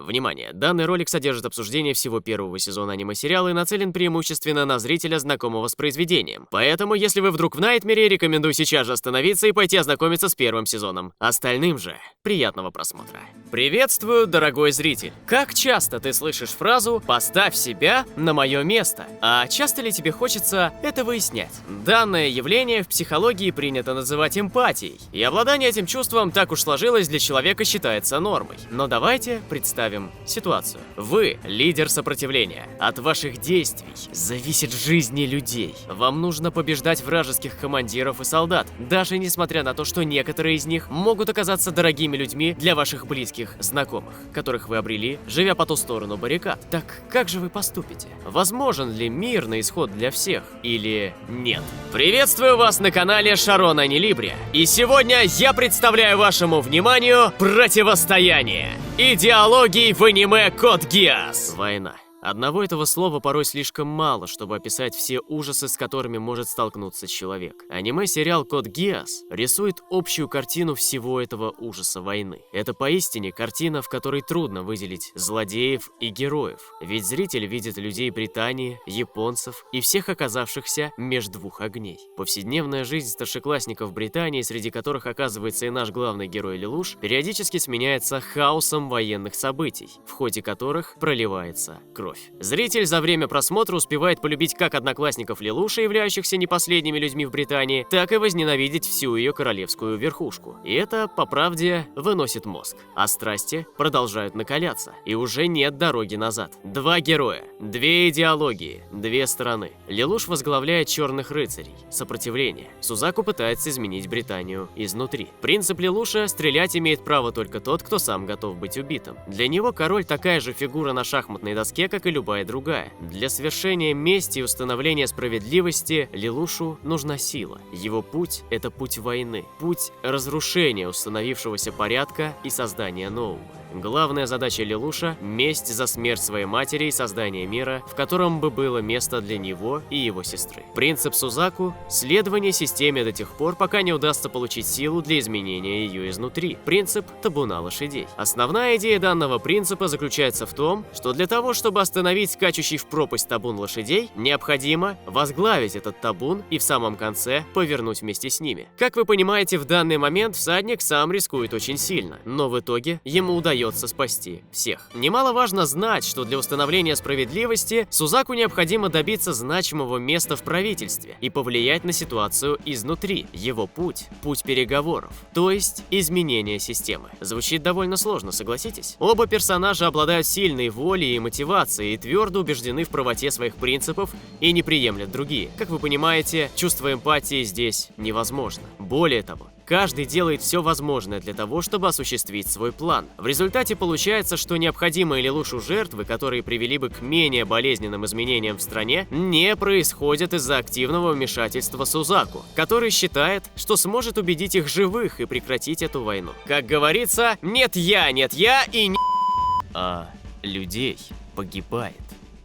Внимание! Данный ролик содержит обсуждение всего первого сезона аниме-сериала и нацелен преимущественно на зрителя, знакомого с произведением. Поэтому, если вы вдруг в Найтмере, рекомендую сейчас же остановиться и пойти ознакомиться с первым сезоном. Остальным же приятного просмотра. Приветствую, дорогой зритель! Как часто ты слышишь фразу «поставь себя на мое место»? А часто ли тебе хочется это выяснять? Данное явление в психологии принято называть эмпатией, и обладание этим чувством, так уж сложилось, для человека считается нормой. Но давайте представим ситуацию. Вы лидер сопротивления. От ваших действий зависит жизни людей. Вам нужно побеждать вражеских командиров и солдат, даже несмотря на то, что некоторые из них могут оказаться дорогими людьми для ваших близких знакомых, которых вы обрели, живя по ту сторону баррикад. Так как же вы поступите? Возможен ли мирный исход для всех или нет? Приветствую вас на канале Шарона Нелибрия. И сегодня я представляю вашему вниманию противостояние идеологий в аниме Код Гиас. Война. Одного этого слова порой слишком мало, чтобы описать все ужасы, с которыми может столкнуться человек. Аниме-сериал Код Гиас рисует общую картину всего этого ужаса войны. Это поистине картина, в которой трудно выделить злодеев и героев, ведь зритель видит людей Британии, японцев и всех оказавшихся между двух огней. Повседневная жизнь старшеклассников Британии, среди которых оказывается и наш главный герой Лелуш, периодически сменяется хаосом военных событий, в ходе которых проливается кровь. Зритель за время просмотра успевает полюбить как одноклассников Лелуши, являющихся не последними людьми в Британии, так и возненавидеть всю ее королевскую верхушку. И это, по правде, выносит мозг. А страсти продолжают накаляться, и уже нет дороги назад. Два героя, две идеологии, две стороны. Лелуш возглавляет черных рыцарей, сопротивление. Сузаку пытается изменить Британию изнутри. Принцип Лелуша: стрелять имеет право только тот, кто сам готов быть убитым. Для него король такая же фигура на шахматной доске, как и любая другая. Для свершения мести и установления справедливости Лелушу нужна сила. Его путь – это путь войны, путь разрушения установившегося порядка и создания нового. Главная задача Лелуша – месть за смерть своей матери и создание мира, в котором бы было место для него и его сестры. Принцип Сузаку – следование системе до тех пор, пока не удастся получить силу для изменения ее изнутри. Принцип табуна лошадей. Основная идея данного принципа заключается в том, что для того, чтобы остановить скачущий в пропасть табун лошадей, необходимо возглавить этот табун и в самом конце повернуть вместе с ними. Как вы понимаете, в данный момент всадник сам рискует очень сильно, но в итоге ему удается спасти всех. Немаловажно знать, что для установления справедливости Сузаку необходимо добиться значимого места в правительстве и повлиять на ситуацию изнутри. Его путь – путь переговоров, то есть изменения системы. Звучит довольно сложно, согласитесь? Оба персонажа обладают сильной волей и мотивацией и твердо убеждены в правоте своих принципов и не приемлят другие. Как вы понимаете, чувство эмпатии здесь невозможно. Более того, каждый делает все возможное для того, чтобы осуществить свой план. В результате получается, что необходимые Лелушу жертвы, которые привели бы к менее болезненным изменениям в стране, не происходят из-за активного вмешательства Сузаку, который считает, что сможет убедить их живых и прекратить эту войну. Как говорится, нет я и не... А людей погибает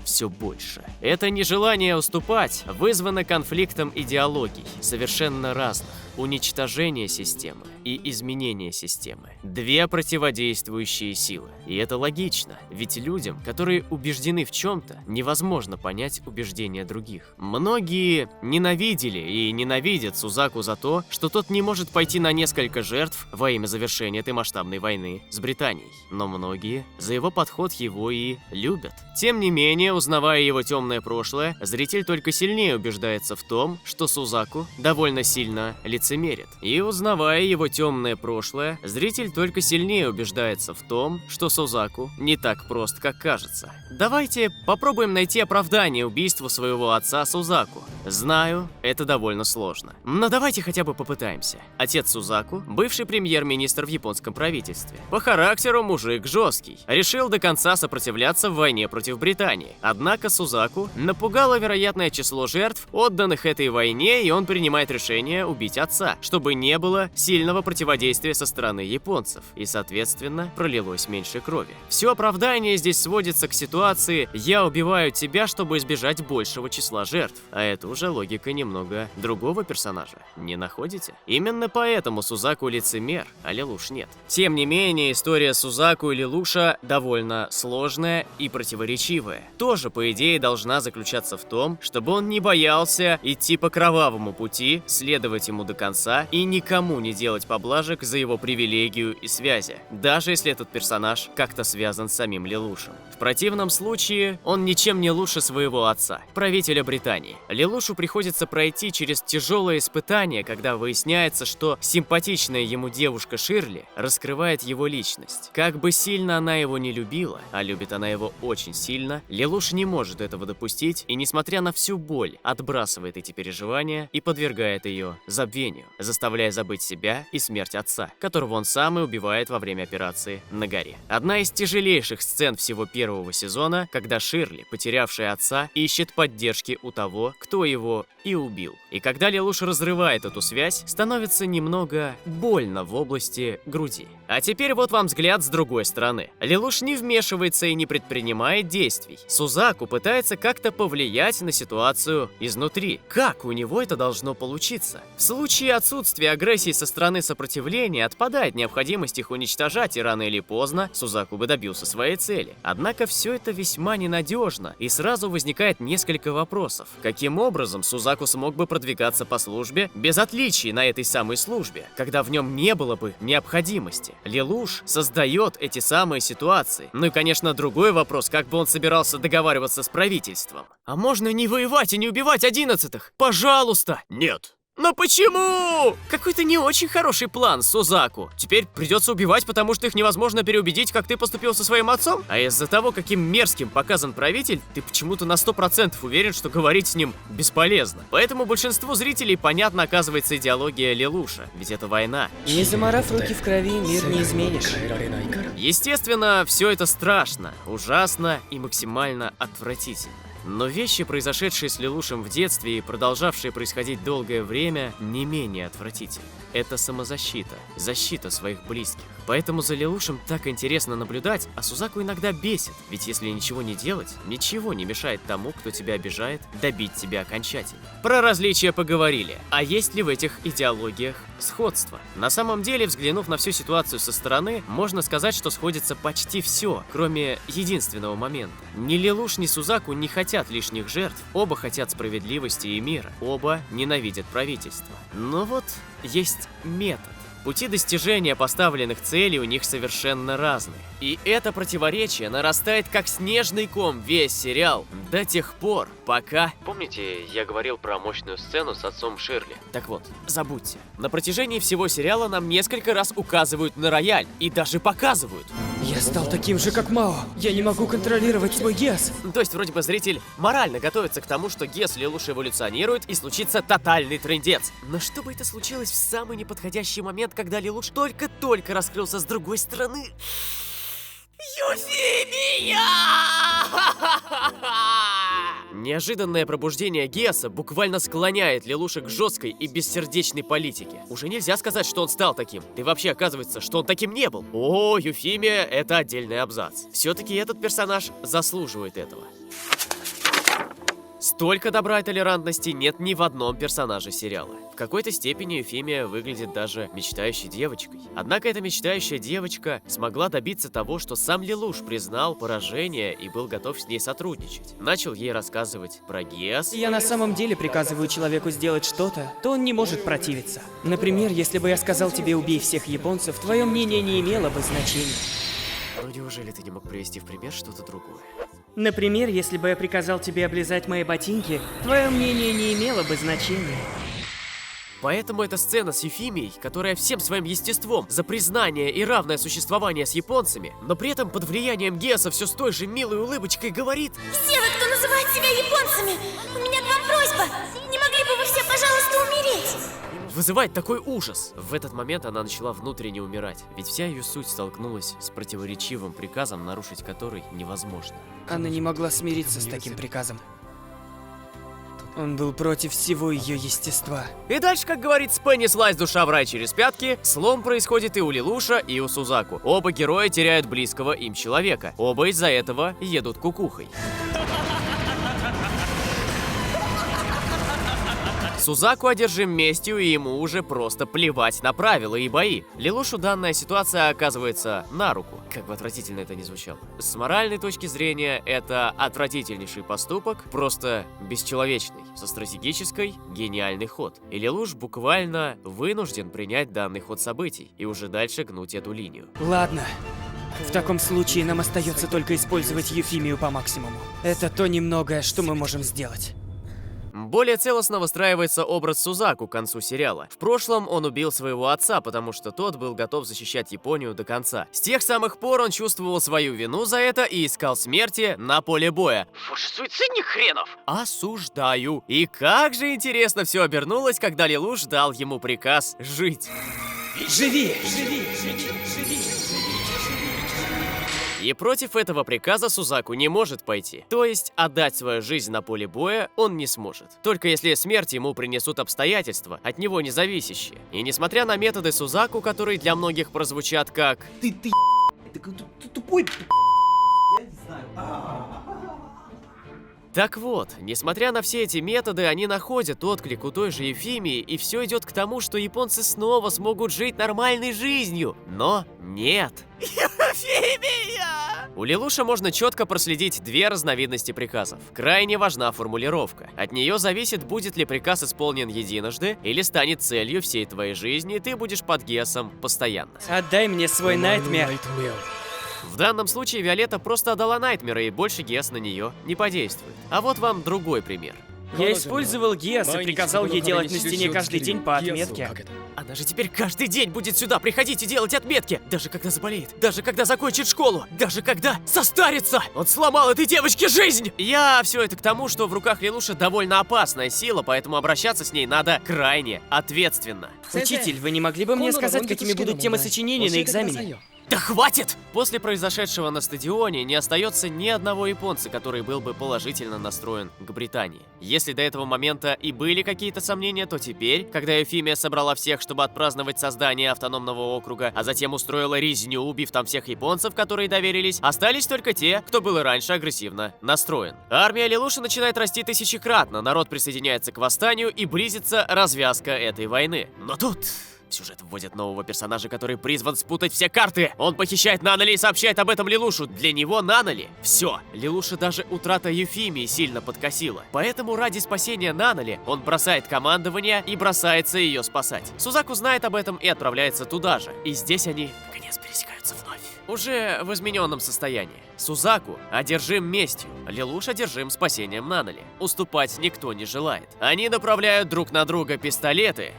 все больше. Это нежелание уступать вызвано конфликтом идеологий, совершенно разных. Уничтожение системы и изменение системы. Две противодействующие силы. И это логично, ведь людям, которые убеждены в чем-то, невозможно понять убеждения других. Многие ненавидели и ненавидят Сузаку за то, что тот не может пойти на несколько жертв во имя завершения этой масштабной войны с Британией. Но многие за его подход его и любят. Тем не менее, узнавая его темное прошлое, зритель только сильнее убеждается в том, что Сузаку довольно сильно лицемерит. И узнавая его темное прошлое, зритель только сильнее убеждается в том, что Сузаку не так прост, как кажется. Давайте попробуем найти оправдание убийству своего отца Сузаку. Знаю, это довольно сложно. Но давайте хотя бы попытаемся. Отец Сузаку – бывший премьер-министр в японском правительстве. По характеру мужик жесткий. Решил до конца сопротивляться в войне против Британии. Однако Сузаку напугало вероятное число жертв, отданных этой войне, и он принимает решение убить отца, чтобы не было сильного противодействия со стороны японцев, и, соответственно, пролилось меньше крови. Все оправдание здесь сводится к ситуации «я убиваю тебя, чтобы избежать большего числа жертв». А это уже логика немного другого персонажа, не находите? Именно поэтому Сузаку лицемер, а Лелуш нет. Тем не менее, история Сузаку и Лелуша довольно сложная и противоречивая. Тоже, по идее, должна заключаться в том, чтобы он не боялся идти по кровавому пути, следовать ему до конца и никому не делать поблажек за его привилегию и связи, даже если этот персонаж как-то связан с самим Лелушем. В противном случае он ничем не лучше своего отца, правителя Британии. Лелушу приходится пройти через тяжелое испытание, когда выясняется, что симпатичная ему девушка Ширли раскрывает его личность. Как бы сильно она его не любила, а любит она его очень сильно, Лелуш не может этого допустить и, несмотря на всю боль, отбрасывает эти переживания и подвергает ее забвению, заставляя забыть себя и смерть отца, которого он сам и убивает во время операции на горе. Одна из тяжелейших сцен всего первого сезона, когда Ширли, потерявшая отца, ищет поддержки у того, кто его и убил. И когда Лелуш разрывает эту связь, становится немного больно в области груди. А теперь вот вам взгляд с другой стороны. Лелуш не вмешивается и не предпринимает действий. Сузаку пытается как-то повлиять на ситуацию изнутри. Как у него это должно получиться? В случае отсутствия агрессии со стороны сопротивления отпадает необходимость их уничтожать, и рано или поздно Сузаку бы добился своей цели. Однако все это весьма ненадежно, и сразу возникает несколько вопросов. Каким образом Сузаку смог бы продвигаться по службе без отличий на этой самой службе, когда в нем не было бы необходимости? Лелуш создает эти самые ситуации. Ну и, конечно, другой вопрос, как бы он собирался договариваться с правительством. А можно не воевать и не убивать 11-х? Пожалуйста! Нет. Но почему? Какой-то не очень хороший план, Сузаку. Теперь придется убивать, потому что их невозможно переубедить, как ты поступил со своим отцом? А из-за того, каким мерзким показан правитель, ты почему-то на 100% уверен, что говорить с ним бесполезно. Поэтому большинству зрителей понятна оказывается идеология Лелуша, ведь это война. Не заморав руки в крови, мир не изменишь. Естественно, все это страшно, ужасно и максимально отвратительно. Но вещи, произошедшие с Лелушем в детстве и продолжавшие происходить долгое время, не менее отвратительны. Это самозащита, защита своих близких. Поэтому за Лелушем так интересно наблюдать, а Сузаку иногда бесит. Ведь если ничего не делать, ничего не мешает тому, кто тебя обижает, добить тебя окончательно. Про различия поговорили. А есть ли в этих идеологиях сходство? На самом деле, взглянув на всю ситуацию со стороны, можно сказать, что сходится почти все, кроме единственного момента. Ни Лелуш, ни Сузаку не хотят лишних жертв, оба хотят справедливости и мира, оба ненавидят правительство. Но вот есть метод. Пути достижения поставленных целей у них совершенно разные. И это противоречие нарастает как снежный ком весь сериал до тех пор, пока... Помните, я говорил про мощную сцену с отцом Ширли? Так вот, забудьте. На протяжении всего сериала нам несколько раз указывают на рояль и даже показывают. Я стал таким же, как Мао. Я не могу контролировать свой гес. То есть вроде бы зритель морально готовится к тому, что гес Лелуш эволюционирует и случится тотальный трындец. Но чтобы это случилось в самый неподходящий момент, когда Лелуш только-только раскрылся с другой стороны... Юфимия! Неожиданное пробуждение Геаса буквально склоняет Лелуша к жесткой и бессердечной политике. Уже нельзя сказать, что он стал таким. Да и вообще оказывается, что он таким не был. О, Юфимия — это отдельный абзац. Все-таки этот персонаж заслуживает этого. Столько добра и толерантности нет ни в одном персонаже сериала. В какой-то степени Юфимия выглядит даже мечтающей девочкой. Однако эта мечтающая девочка смогла добиться того, что сам Лелуш признал поражение и был готов с ней сотрудничать. Начал ей рассказывать про Гес. Я на самом деле приказываю человеку сделать что-то, то он не может противиться. Например, если бы я сказал тебе «убей всех японцев», твое мнение не имело бы значения. Ну неужели ты не мог привести в пример что-то другое? Например, если бы я приказал тебе облизать мои ботинки, твое мнение не имело бы значения. Поэтому эта сцена с Юфимией, которая всем своим естеством за признание и равное существование с японцами, но при этом под влиянием Геаса все с той же милой улыбочкой говорит: «Все вы, кто называет себя японцами, у меня к вам просьба. Не могли бы вы все, пожалуйста, умереть?» Вызывает такой ужас. В этот момент она начала внутренне умирать, ведь вся ее суть столкнулась с противоречивым приказом, нарушить который невозможно. Она не могла смириться с таким приказом. Он был против всего ее естества. И дальше, как говорит Спенни, слазь душа в рай через пятки, слом происходит и у Лелуша, и у Сузаку. Оба героя теряют близкого им человека. Оба из-за этого едут кукухой. Сузаку одержим местью, и ему уже просто плевать на правила и бои. Лелушу данная ситуация оказывается на руку, как бы отвратительно это ни звучало. С моральной точки зрения, это отвратительнейший поступок, просто бесчеловечный. Со стратегической — гениальный ход. И Лелуш буквально вынужден принять данный ход событий и уже дальше гнуть эту линию. Ладно. В таком случае нам остается только использовать Юфимию по максимуму. Это то немногое, что мы можем сделать. Более целостно выстраивается образ Сузаку к концу сериала. В прошлом он убил своего отца, потому что тот был готов защищать Японию до конца. С тех самых пор он чувствовал свою вину за это и искал смерти на поле боя. Вот же суицидник хренов! Осуждаю. И как же интересно все обернулось, когда Лелуш дал ему приказ жить. Живи! И против этого приказа Сузаку не может пойти. То есть отдать свою жизнь на поле боя он не сможет. Только если смерть ему принесут обстоятельства, от него не зависящие. И несмотря на методы Сузаку, которые для многих прозвучат как Ты тупой, я не знаю. Так вот, несмотря на все эти методы, они находят отклик у той же Юфимии, и все идет к тому, что японцы снова смогут жить нормальной жизнью. Но нет. Юфимия! У Лелуша можно четко проследить две разновидности приказов. Крайне важна формулировка. От нее зависит, будет ли приказ исполнен единожды, или станет целью всей твоей жизни, и ты будешь под Гесом постоянно. Отдай мне свой Найтмер. В данном случае Виолетта просто отдала Найтмера, и больше Гес на нее не подействует. А вот вам другой пример. Я использовал Гес и приказал ей делать на стене каждый день по отметке. Она же теперь каждый день будет сюда приходить и делать отметки. Даже когда заболеет, даже когда закончит школу, даже когда состарится. Он сломал этой девочке жизнь! Я все это к тому, что в руках Лелуши довольно опасная сила, поэтому обращаться с ней надо крайне ответственно. Учитель, вы не могли бы мне сказать, какими будут темы сочинений на экзамене? Да хватит! После произошедшего на стадионе не остается ни одного японца, который был бы положительно настроен к Британии. Если до этого момента и были какие-то сомнения, то теперь, когда Юфимия собрала всех, чтобы отпраздновать создание автономного округа, а затем устроила резню, убив там всех японцев, которые доверились, остались только те, кто был и раньше агрессивно настроен. Армия Лелуши начинает расти тысячекратно, народ присоединяется к восстанию и близится развязка этой войны. Но тут... В сюжет вводят нового персонажа, который призван спутать все карты. Он похищает Нанали и сообщает об этом Лелушу. Для него Нанали — все. Лелуша даже утрата Юфимии сильно подкосила. Поэтому ради спасения Нанали он бросает командование и бросается ее спасать. Сузаку знает об этом и отправляется туда же. И здесь они, наконец, пересекаются вновь. Уже в измененном состоянии. Сузаку одержим местью, Лелуш одержим спасением Нанали. Уступать никто не желает. Они направляют друг на друга пистолеты.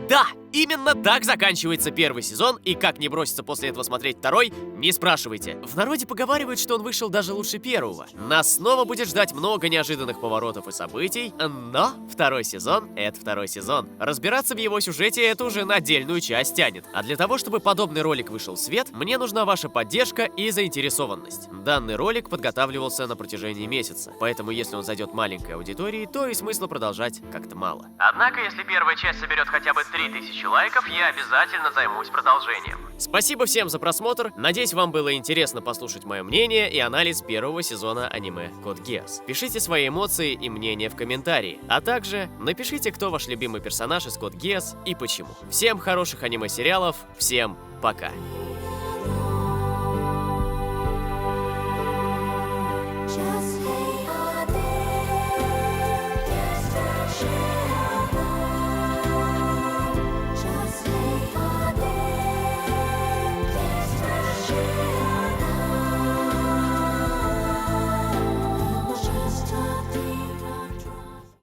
Да, именно так заканчивается первый сезон, и как не броситься после этого смотреть второй, не спрашивайте. В народе поговаривают, что он вышел даже лучше первого. Нас снова будет ждать много неожиданных поворотов и событий, но второй сезон — это второй сезон. Разбираться в его сюжете это уже на отдельную часть тянет. А для того, чтобы подобный ролик вышел в свет, мне нужна ваша поддержка и заинтересованность. Данный ролик подготавливался на протяжении месяца, поэтому если он зайдет маленькой аудитории, то и смысла продолжать как-то мало. Однако, если первая часть соберет хотя бы 3000 лайков, я обязательно займусь продолжением. Спасибо всем за просмотр. Надеюсь, вам было интересно послушать мое мнение и анализ первого сезона аниме Код Гиас. Пишите свои эмоции и мнения в комментарии. А также напишите, кто ваш любимый персонаж из Код Гиас и почему. Всем хороших аниме-сериалов, всем пока.